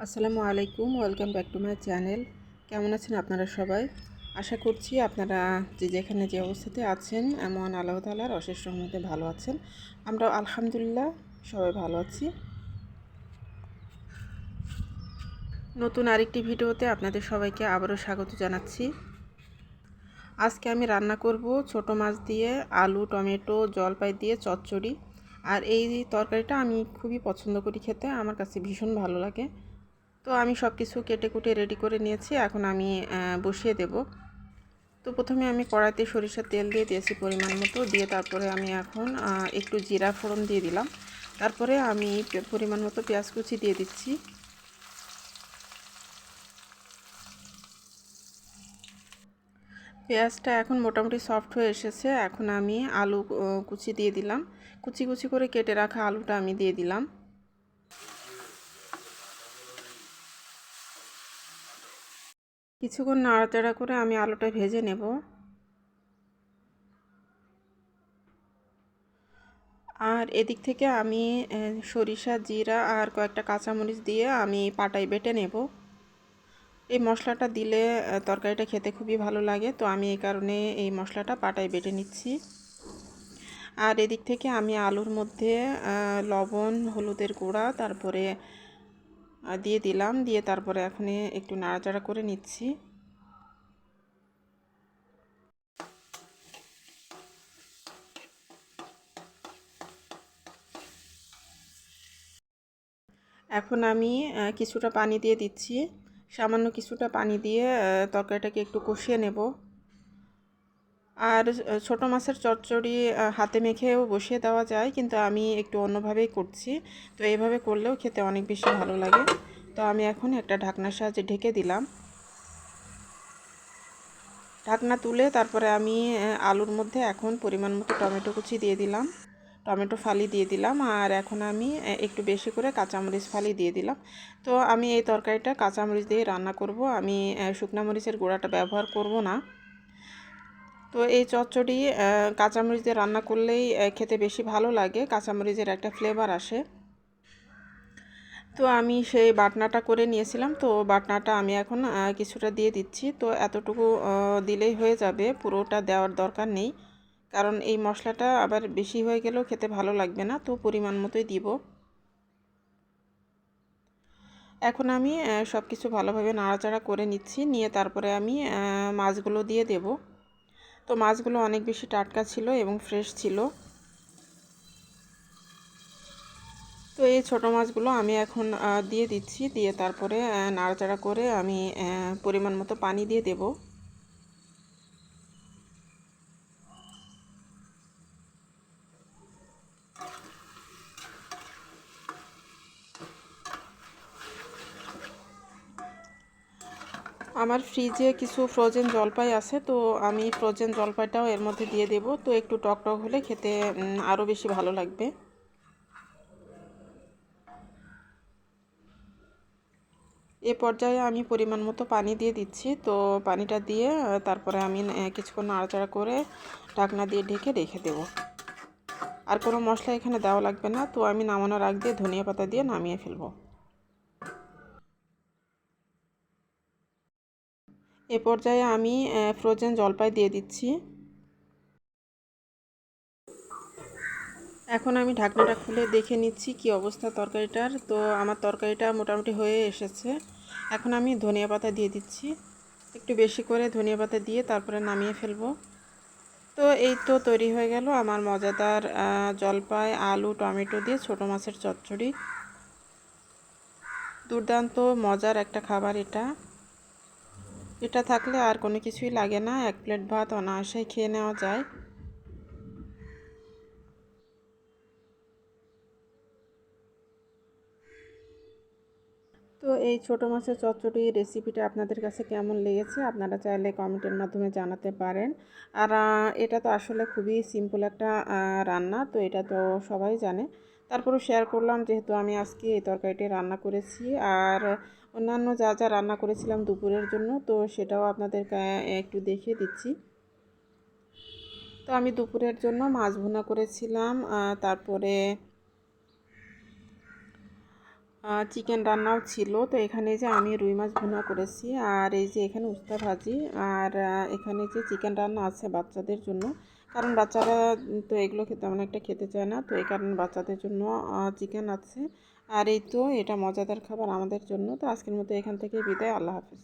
আসসালামু আলাইকুম, welcome back to my channel. কেমন আছেন আপনারা সবাই? আশা করছি আপনারা যে যেখানে যে অবস্থাতে আছেন এমন আল্লাহ তাআলার অশেষ রহমতে ভালো আছেন। আমরা আলহামদুলিল্লাহ সবাই ভালো আছি। নতুন আরেকটি ভিডিওতে আপনাদের সবাইকে আবারও স্বাগত জানাচ্ছি। আজকে আমি রান্না করব ছোট মাছ দিয়ে আলু, টমেটো, জলপাই দিয়ে চচ্চড়ি। আর এই তরকারিটা আমি খুবই পছন্দ করি খেতে, আমার কাছে ভীষণ ভালো লাগে। তো আমি সব কিছু কেটে কুটে রেডি করে নিয়েছি, এখন আমি বসিয়ে দেব। তো প্রথমে আমি কড়াইতে সরিষার তেল দিয়ে দিয়েছি পরিমাণ মতো, দিয়ে তারপরে আমি এখন একটু জিরা ফোড়ন দিয়ে দিলাম। তারপরে আমি পরিমাণ মতো পেঁয়াজ কুচি দিয়ে দিচ্ছি। পেঁয়াজটা এখন মোটামুটি সফট হয়ে এসেছে, এখন আমি আলু কুচি দিয়ে দিলাম। কুচি কুচি করে কেটে রাখা আলুটা আমি দিয়ে দিলাম। কিছুক্ষণ নাড়াচাড়া করে আমি আলুটা ভেজে নেব। আর এদিক থেকে আমি সরিষা, জিরা আর কয়েকটা কাঁচামরিচ দিয়ে আমি পাটায় বেটে নেব। এই মশলাটা দিলে তরকারিটা খেতে খুবই ভালো লাগে, তো আমি এই কারণে এই মশলাটা পাটায় বেটে নিচ্ছি। আর এদিক থেকে আমি আলুর মধ্যে লবণ, হলুদের গুঁড়া তারপরে দিয়ে দিলাম, দিয়ে তারপরে এখন একটু নাড়াচাড়া করে নিচ্ছি। এখন আমি কিছুটা পানি দিয়ে দিচ্ছি, সামান্য কিছুটা পানি দিয়ে তরকারিটাকে একটু কষিয়ে নেব। আর ছোট মাছের চচ্চড়ি হাতে মেখেও বসিয়ে দেওয়া যায়, কিন্তু আমি একটু অন্যভাবেই করছি। তো এইভাবে করলেও খেতে অনেক বেশি ভালো লাগে। তো আমি এখন একটা ঢাকনার সাহায্যে ঢেকে দিলাম। ঢাকনা তুলে তারপরে আমি আলুর মধ্যে এখন পরিমাণ মতো টমেটো কুচি দিয়ে দিলাম, টমেটো ফালি দিয়ে দিলাম। আর এখন আমি একটু বেশি করে কাঁচামরিচ ফালি দিয়ে দিলাম। তো আমি এই তরকারিটা কাঁচামরিচ দিয়ে রান্না করব, আমি শুকনা মরিচের গুঁড়াটা ব্যবহার করব না। তো এই চচ্চড়ি কাঁচামরিচ দিয়ে রান্না করলেই খেতে বেশি ভালো লাগে, কাঁচামরিচের একটা ফ্লেভার আসে। তো আমি সেই বাটনাটা করে নিয়েছিলাম, তো বাটনাটা আমি এখন কিছুটা দিয়ে দিচ্ছি। তো এতটুকু দিলেই হয়ে যাবে, পুরোটা দেওয়ার দরকার নেই, কারণ এই মশলাটা আবার বেশি হয়ে গেলেও খেতে ভালো লাগবে না, তো পরিমাণ মতোই দিব। এখন আমি সব কিছু ভালোভাবে নাড়াচাড়া করে নিচ্ছি, নিয়ে তারপরে আমি মাছগুলো দিয়ে দেব। তো মাছগুলো অনেক বেশি টাটকা ছিল এবং ফ্রেশ ছিল। তো এই ছোটো মাছগুলো আমি এখন দিয়ে দিচ্ছি, দিয়ে তারপরে নাড়াচাড়া করে আমি পরিমাণ মতো পানি দিয়ে দেব। আমার ফ্রিজে কিছু ফ্রোজেন জলপাই আছে, তো আমি ফ্রোজেন জলপাইটাও এর মধ্যে দিয়ে দেব। তো একটু টক টক হলে খেতে আরও বেশি ভালো লাগবে। এ পর্যায়ে আমি পরিমাণ মতো পানি দিয়ে দিচ্ছি। তো পানিটা দিয়ে তারপরে আমি কিছুক্ষণ নাড়াচাড়া করে ঢাকনা দিয়ে ঢেকে রেখে দেব। আর কোনো মশলা এখানে দেওয়া লাগবে না। তো আমি নামানোর আগ দিয়ে ধনিয়া পাতা দিয়ে নামিয়ে ফেলবো। এ পর্যায়ে আমি ফ্রোজেন জলপাই দিয়ে দিচ্ছি। এখন আমি ঢাকনাটা খুলে দেখে নিচ্ছি কি অবস্থা তরকারিটার। তো আমার তরকারিটা মোটামুটি হয়ে এসেছে। এখন আমি ধনিয়া পাতা দিয়ে দিচ্ছি, একটু বেশি করে ধনিয়া পাতা দিয়ে তারপরে নামিয়ে ফেলবো। তো এই তো তৈরি হয়ে গেল আমার মজাদার জলপাই, আলু, টমেটো দিয়ে ছোটো মাছের চচ্চড়ি। দুর্দান্ত মজার একটা খাবার এটা। এটা থাকলে আর কোনো কিছুই লাগে না, এক প্লেট ভাত অনায়াসেই খেয়ে নেওয়া যায়। তো এই ছোটো মাছের চচ্চড়ি রেসিপিটা আপনাদের কাছে কেমন লেগেছে আপনারা চাইলে কমেন্টের মাধ্যমে জানাতে পারেন। আর এটা তো আসলে খুবই সিম্পল একটা রান্না, তো এটা তো সবাই জানে। তারপরেও শেয়ার করলাম যেহেতু আমি আজকে এই তরকারিটি রান্না করেছি। আর অন্যান্য যা যা রান্না করেছিলাম দুপুরের জন্য, তো সেটাও আপনাদেরকে একটু দেখিয়ে দিচ্ছি। তো আমি দুপুরের জন্য মাছ ভুনা করেছিলাম, তারপরে চিকেন রান্নাও ছিল। তো এখানে যে আমি রুই মাছ ভুনা করেছি, আর এই যে এখানে উস্তা ভাজি, আর এখানে যে চিকেন রান্না আছে বাচ্চাদের জন্য, কারণ বাচ্চারা তো এগুলো খেতে তেমন একটা খেতে চায় না, তো এই কারণে বাচ্চাদের জন্য চিকেন আছে। আর এই তো এটা মজাদার খাবার আমাদের জন্য। তো আজকের মতো এখান থেকে বিদায়, আল্লাহ হাফিজ।